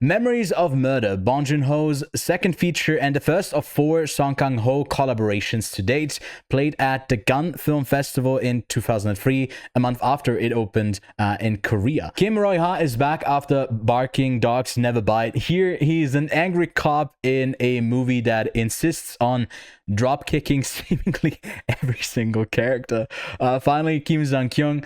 Memories of Murder, Bong Joon Ho's second feature and the first of 4 Song Kang-ho collaborations to date, played at the Cannes Film Festival in 2003, a month after it opened in Korea. Kim Roy-ha is back after Barking Dogs Never Bite. Here, he's an angry cop in a movie that insists on drop-kicking seemingly every single character. Finally, Kim Sang-kyung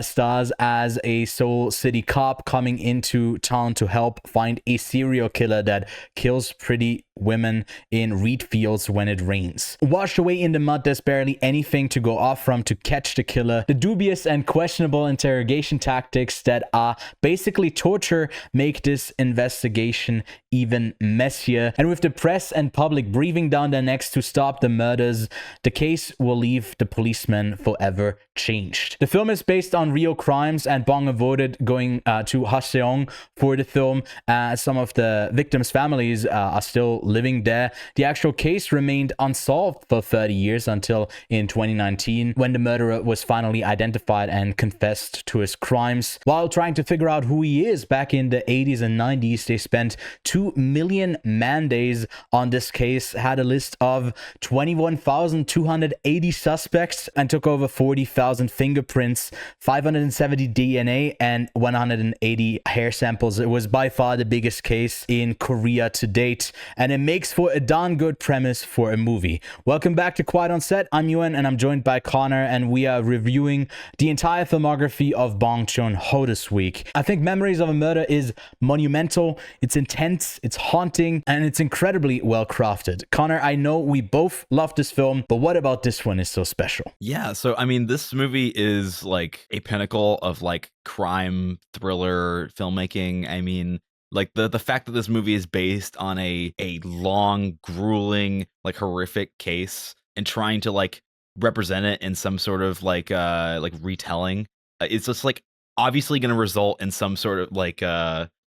stars as a Seoul City cop coming into town to help find a serial killer that kills pretty women in reed fields when it rains. Washed away in the mud, there's barely anything to go off from to catch the killer. The dubious and questionable interrogation tactics that are basically torture make this investigation even messier. And with the press and public breathing down their necks to stop the murders, the case will leave the policeman forever changed. The film is based on real crimes, and Bong avoided going to Haseong for the film. Some of the victims' families are still living there. The actual case remained unsolved for 30 years until in 2019, when the murderer was finally identified and confessed to his crimes. While trying to figure out who he is back in the 80s and 90s, they spent 2 million man days on this case, had a list of 21,280 suspects, and took over 40,000 fingerprints, 570 DNA, and 180 hair samples. It was by far the biggest case in Korea to date, and it makes for a darn good premise for a movie. Welcome back to Quiet on Set. I'm Ewan, and I'm joined by Connor, and we are reviewing the entire filmography of Bong Joon Ho this week. I think Memories of a Murder is monumental, it's intense, it's haunting, and it's incredibly well crafted. Connor, I know we both love this film, but what about this one is so special? Yeah, so I mean, this movie is like a pinnacle of like crime thriller filmmaking. I mean, like the fact that this movie is based on a long, grueling, like horrific case and trying to like represent it in some sort of like retelling, it's just like obviously going to result in some sort of like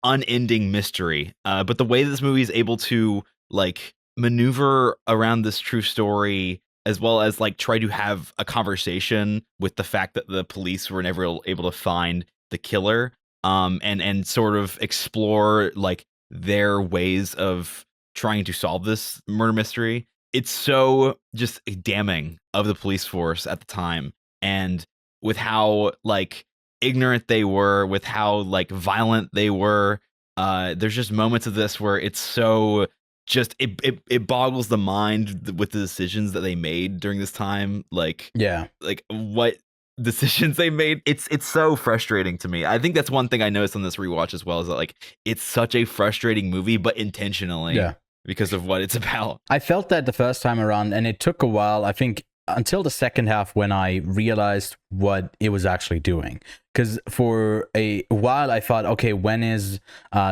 unending mystery. But the way this movie is able to like maneuver around this true story, as well as like try to have a conversation with the fact that the police were never able to find the killer, and sort of explore like their ways of trying to solve this murder mystery. It's so just damning of the police force at the time, and with how like ignorant they were, with how like violent they were. There's just moments of this where it's so just it boggles the mind with the decisions that they made during this time. Like, yeah, like what decisions they made. It's so frustrating to me. I think that's one thing I noticed on this rewatch as well, is that like it's such a frustrating movie, but intentionally, yeah, because of what it's about. I felt that the first time around, and it took a while, I think, until the second half when I realized what it was actually doing. Because for a while I thought, okay, when is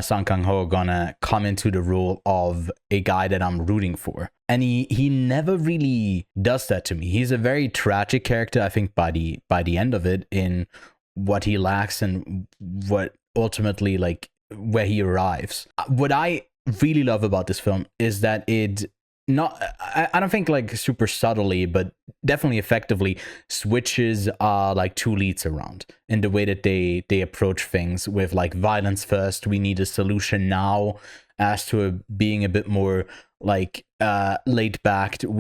Song Kang-ho gonna come into the role of a guy that I'm rooting for? And he never really does that to me. He's a very tragic character, I think, by the end of it, in what he lacks and what ultimately, like, where he arrives. What I really love about this film is that it I don't think like super subtly, but definitely effectively switches like two leads around in the way that they approach things, with like violence first, we need a solution now, as to being a bit more like laid back in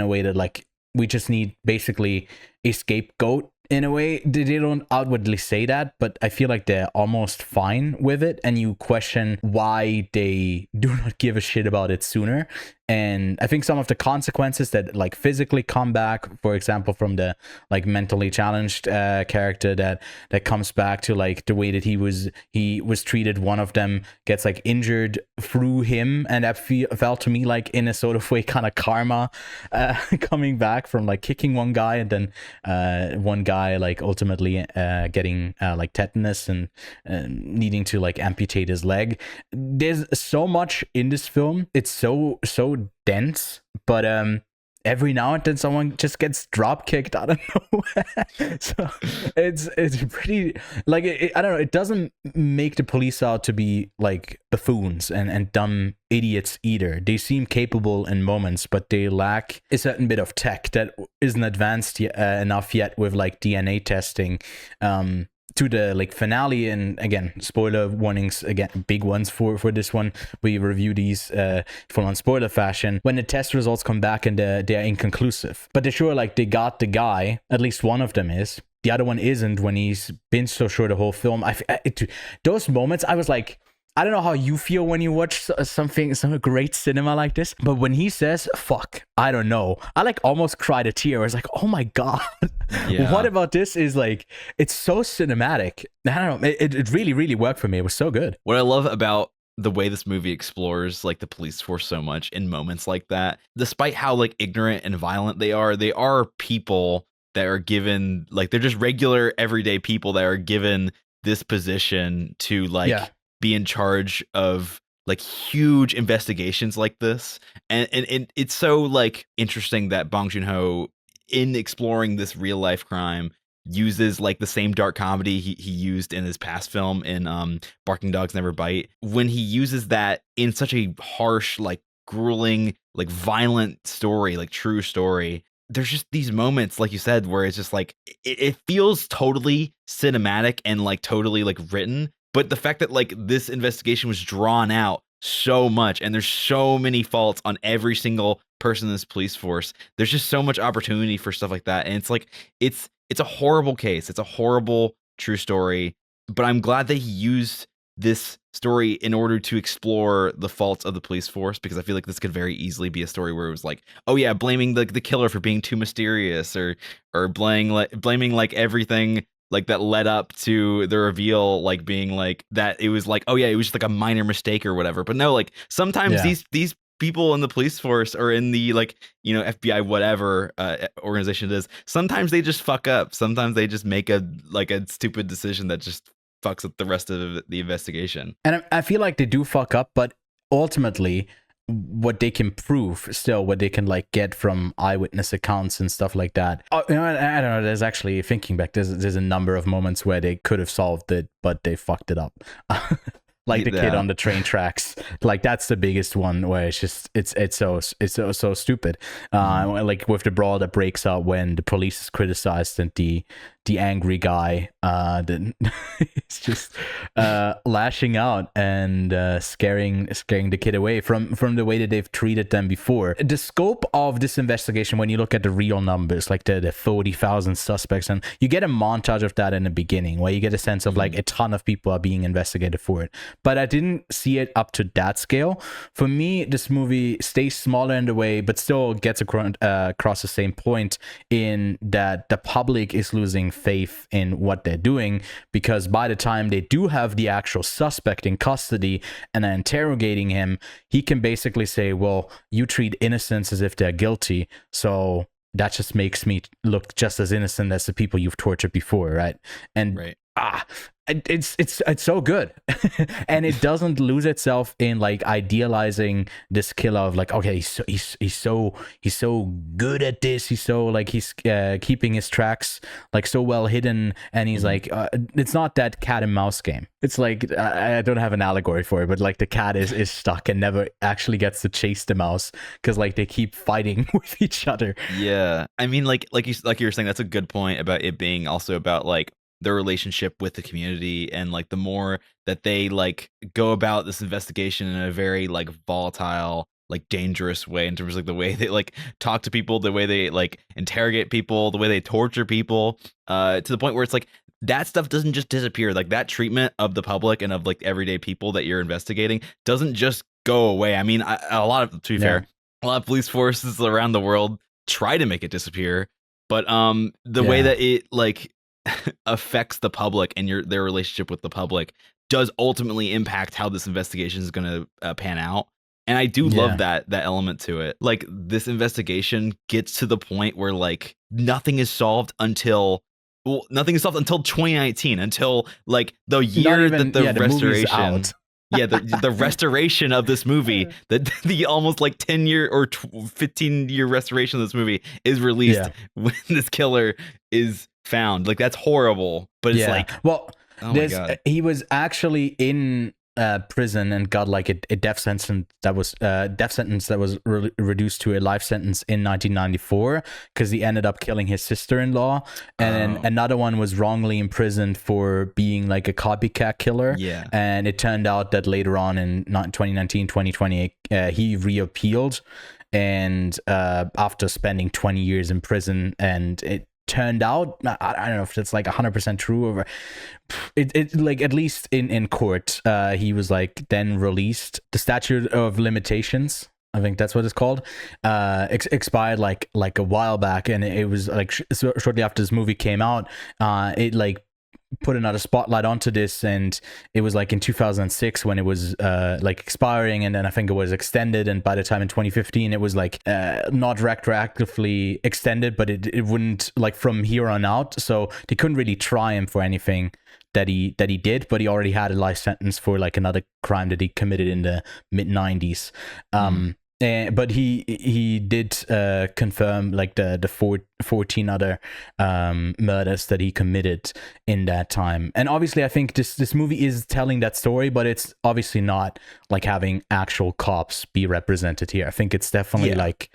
a way that like we just need basically a scapegoat. In a way, they don't outwardly say that, but I feel like they're almost fine with it, and you question why they do not give a shit about it sooner. And I think some of the consequences that like physically come back, for example, from the like mentally challenged character that comes back to like the way that he was treated. One of them gets like injured through him, and that felt to me like in a sort of way kind of karma coming back from like kicking one guy, and then one guy like ultimately getting like tetanus and needing to like amputate his leg. There's so much in this film. It's so dense, but every now and then someone just gets drop kicked out of nowhere. So it's pretty like I don't know, it doesn't make the police out to be like buffoons and dumb idiots either. They seem capable in moments, but they lack a certain bit of tech that isn't advanced enough yet, with like DNA testing to the like finale, and again, spoiler warnings, again, big ones for this one. We review these full on spoiler fashion. When the test results come back and they're inconclusive, but they're sure like they got the guy, at least one of them is, the other one isn't, when he's been so sure the whole film. Those moments, I was like, I don't know how you feel when you watch some great cinema like this, but when he says "fuck," I don't know, I like almost cried a tear. I was like, oh my god. Yeah. What about this is like, it's so cinematic. I don't know, it really, really worked for me. It was so good. What I love about the way this movie explores like the police force so much in moments like that, despite how like ignorant and violent they are people that are given, like, they're just regular everyday people that are given this position to like be in charge of like huge investigations like this. And it's so like interesting that Bong Joon Ho, in exploring this real life crime, uses like the same dark comedy he used in his past film in Barking Dogs Never Bite. When he uses that in such a harsh, like grueling, like violent story, like true story, there's just these moments, like you said, where it's just like it feels totally cinematic and like totally like written. But the fact that like this investigation was drawn out so much, and there's so many faults on every single person in this police force, there's just so much opportunity for stuff like that. And it's like it's a horrible case. It's a horrible true story. But I'm glad that he used this story in order to explore the faults of the police force, because I feel like this could very easily be a story where it was like, oh yeah, blaming the killer for being too mysterious, or blaming like everything like that led up to the reveal, like being like that it was like, oh yeah, it was just like a minor mistake or whatever. But no, like sometimes these people in the police force or in the like, you know, FBI whatever organization it is, sometimes they just fuck up. Sometimes they just make a stupid decision that just fucks up the rest of the investigation. And I feel like they do fuck up, but ultimately what they can prove, still what they can like get from eyewitness accounts and stuff like that. You know, I don't know, there's actually, thinking back, there's a number of moments where they could have solved it, but they fucked it up. Like the kid on the train tracks, like that's the biggest one where it's just it's so stupid. Like with the brawl that breaks out when the police is criticized and the angry guy it's just lashing out and scaring the kid away from the way that they've treated them before. The scope of this investigation, when you look at the real numbers, like the 40,000 suspects, and you get a montage of that in the beginning where you get a sense of like a ton of people are being investigated for it. But I didn't see it up to that scale. For me, this movie stays smaller in the way, but still gets across the same point, in that the public is losing faith in what they're doing, because by the time they do have the actual suspect in custody and are interrogating him, he can basically say, well, you treat innocents as if they're guilty, so that just makes me look just as innocent as the people you've tortured before, right? And right. It's so good. And it doesn't lose itself in like idealizing this killer of like, okay, he's so good at this, he's so like he's keeping his tracks like so well hidden, and he's like it's not that cat and mouse game. It's like I don't have an allegory for it, but like the cat is stuck and never actually gets to chase the mouse because like they keep fighting with each other. Yeah, I mean, like you were saying, that's a good point about it being also about like their relationship with the community, and like the more that they like go about this investigation in a very like volatile, like dangerous way, in terms of like the way they like talk to people, the way they like interrogate people, the way they torture people, to the point where it's like that stuff doesn't just disappear. Like that treatment of the public and of like everyday people that you're investigating doesn't just go away. I mean, a lot of, to be fair, a lot of police forces around the world try to make it disappear, but the way that it like affects the public and their relationship with the public does ultimately impact how this investigation is going to pan out. And I do love that element to it. Like this investigation gets to the point where like nothing is solved until 2019, until like the year that the restoration. The restoration of this movie, the almost like 10-year or 15-year restoration of this movie is released when this killer is found. Like that's horrible, but it's like, well, he was actually in prison and got like a death sentence that was reduced to a life sentence in 1994 because he ended up killing his sister-in-law, and then another one was wrongly imprisoned for being like a copycat killer. Yeah. And it turned out that later on in 2019, 2020, he reappealed, and after spending 20 years in prison, and it turned out, I don't know if it's like 100% true, or it like at least in court, he was like then released. The statute of limitations, I think that's what it's called, expired like a while back, and it was like shortly after this movie came out, it like put another spotlight onto this, and it was like in 2006 when it was like expiring, and then I think it was extended, and by the time in 2015 it was like not retroactively extended, but it wouldn't like from here on out, so they couldn't really try him for anything that he did, but he already had a life sentence for like another crime that he committed in the mid 90s. But he did confirm like the 14 other murders that he committed in that time. And obviously I think this movie is telling that story, but it's obviously not like having actual cops be represented here. I think it's definitely like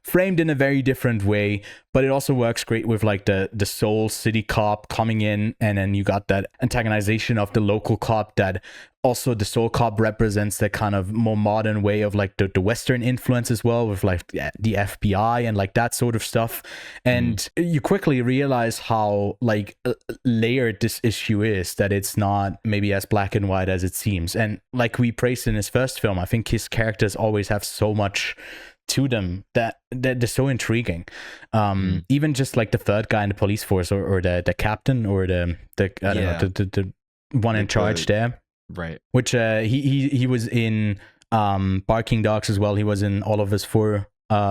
framed in a very different way, but it also works great with like the Seoul city cop coming in, and then you got that antagonization of the local cop that also the Seoul cop represents that kind of more modern way of like the Western influence as well, with like the FBI and like that sort of stuff. And you quickly realize how like layered this issue is, that it's not maybe as black and white as it seems. And like we praised in his first film, I think his characters always have so much to them that they're so intriguing. Even just like the third guy in the police force, or the captain, or the I don't know, the one in charge there. Right. Which he was in Barking Dogs as well. He was in all of his 4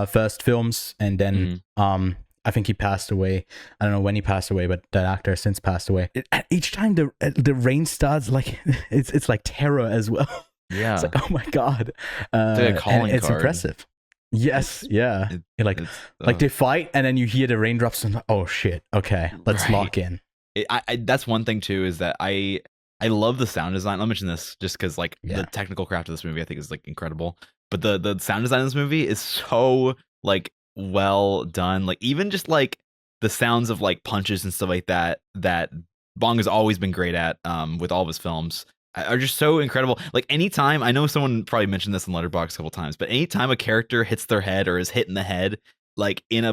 first films, and then I think he passed away. I don't know when he passed away, but that actor has since passed away. Each time the rain starts, like it's like terror as well. Yeah. It's like, oh my god. It's a calling it's card. impressive. Yes, like they fight, and then you hear the raindrops, and oh shit, okay, let's lock in. That's one thing too, is that I love the sound design. I'll mention this just because like the technical craft of this movie I think is like incredible. But the sound design of this movie is so like well done. Like even just like the sounds of like punches and stuff like that Bong has always been great at with all of his films are just so incredible. Like anytime, I know someone probably mentioned this in Letterboxd a couple times, but anytime a character hits their head or is hit in the head, like in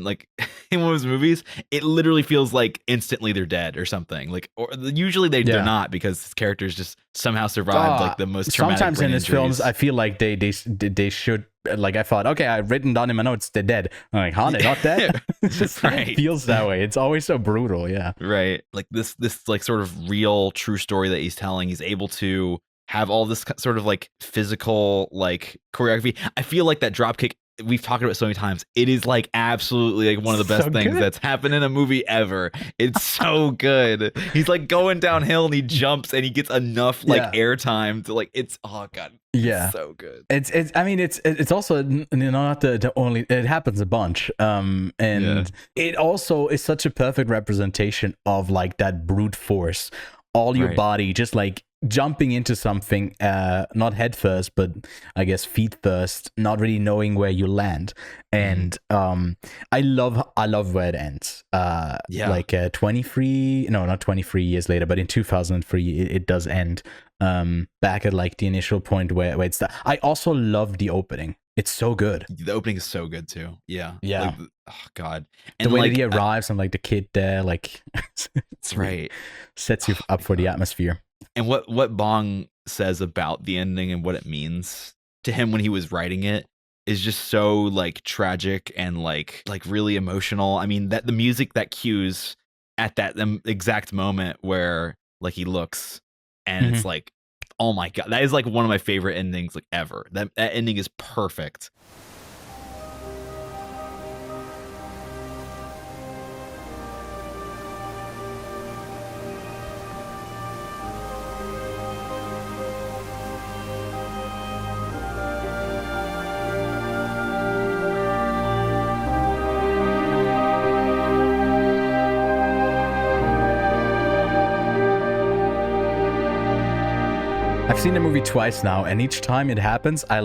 like in one of his movies, it literally feels like instantly they're dead or something. Like, or usually they're not, because his characters just somehow survived like the most traumatic sometimes in his injuries. films I feel like they should, like I thought, okay, I've written down in my notes they're dead. I'm like, huh, they're not dead? It just feels that way. It's always so brutal. Right. Like this like sort of real true story that he's telling, he's able to have all this sort of like physical like choreography. I feel like that dropkick, we've talked about it so many times, it is like absolutely like one of the best things that's happened in a movie ever. It's so good. He's like going downhill and he jumps and he gets enough like airtime to like, it's, oh god, it's so good. It's I mean it's also not the only, it happens a bunch, and it also is such a perfect representation of like that brute force, all your body just like jumping into something, not head first, but I guess feet first, not really knowing where you land. And I love where it ends. Like 23, no, not 23 years later, but in 2003 it does end back at like the initial point where it's that. I also love the opening. It's so good. The opening is so good too. Yeah. Like, oh god. And the way that he arrives and like the kid there, like it's right, sets you up for the atmosphere. And what Bong says about the ending and what it means to him when he was writing it is just so like tragic and like really emotional. I mean, that the music that cues at that exact moment where like he looks and it's like, oh my god, that is like one of my favorite endings like ever. That ending is perfect. I I've seen the movie twice now, and each time it happens, I'm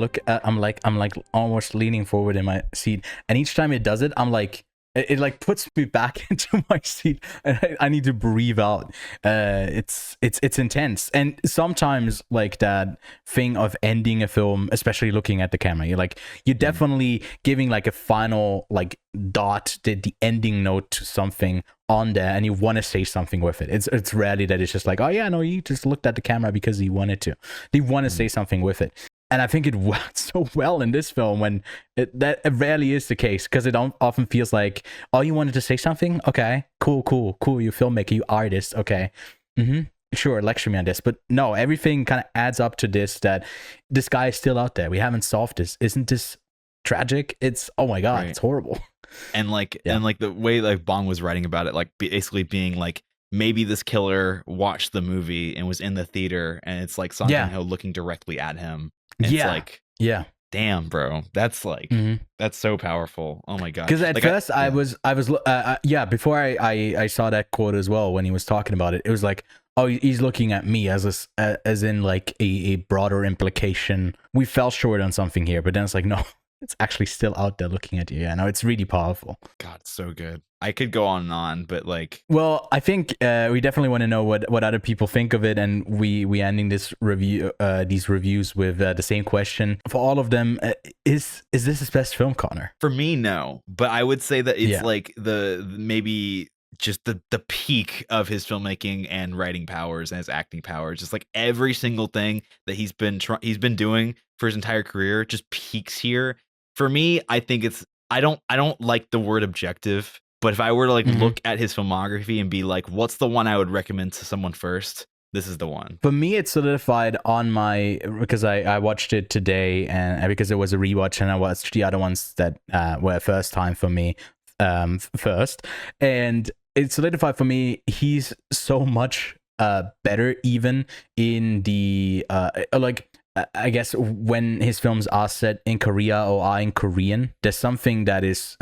like almost leaning forward in my seat, and each time it does it, I'm like, it like puts me back into my seat, and I need to breathe out. It's intense, and sometimes like that thing of ending a film, especially looking at the camera, you're definitely giving like a final like dot, the ending note to something on there, and you want to say something with it. It's rarely that it's just like, oh yeah, no, you just looked at the camera because you wanted to. They want to say something with it. And I think it worked so well in this film when that rarely is the case, because it often feels like, oh, you wanted to say something? Okay, cool. You filmmaker, you artist. Okay. Sure, lecture me on this. But no, everything kind of adds up to this, that this guy is still out there. We haven't solved this. Isn't this tragic? It's, oh my God, It's horrible. And like, and like the way like Bong was writing about it, like basically being like, maybe this killer watched the movie and was in the theater, and it's like Song Kang-ho looking directly at him. And it's like, damn, bro, that's like, that's so powerful. Oh my God. Because at first I was before I saw that quote as well, when he was talking about it, it was like, oh, he's looking at me as in like a broader implication. We fell short on something here, but then it's like, no, it's actually still out there looking at you. Yeah, no, it's really powerful. God, so good. I could go on and on, but like, well, I think we definitely want to know what other people think of it, and we ending this review, these reviews with the same question for all of them: is this his best film, Connor? For me, no, but I would say that it's like maybe just the peak of his filmmaking and writing powers and his acting powers. Just like every single thing that he's been doing for his entire career just peaks here. For me, I think it's I don't like the word objective. But if I were to like look at his filmography and be like, what's the one I would recommend to someone first? This is the one. For me, it's solidified on my, because I watched it today, and because it was a rewatch, and I watched the other ones that were first time for me first. And it solidified for me, he's so much better even in the I guess when his films are set in Korea or are in Korean, there's something that is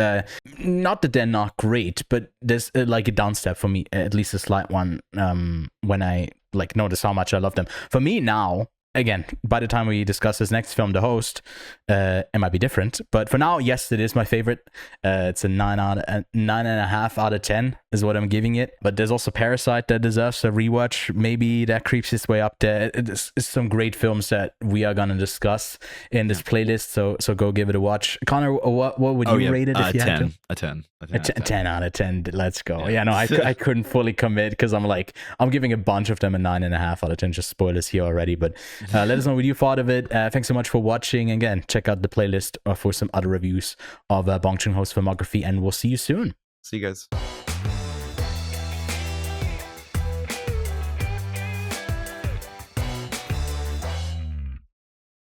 not that they're not great, but there's like a downstep for me, at least a slight one, when I like notice how much I love them. For me now, again, by the time we discuss his next film, The Host, it might be different. But for now, yes, it is my favorite. It's a 9.5 out of 10 is what I'm giving it. But there's also Parasite that deserves a rewatch. Maybe that creeps its way up there. It's some great films that we are gonna discuss in this playlist. So go give it a watch. Connor, what would you rate it if you had to? A 10. A 10 out of 10. Let's go. Yeah, no, I couldn't fully commit because I'm giving a bunch of them a 9.5 out of 10. Just spoilers here already, but let us know what you thought of it. Thanks so much for watching. Again, check out the playlist for some other reviews of Bong Joon Ho's filmography, and we'll see you soon. See you guys.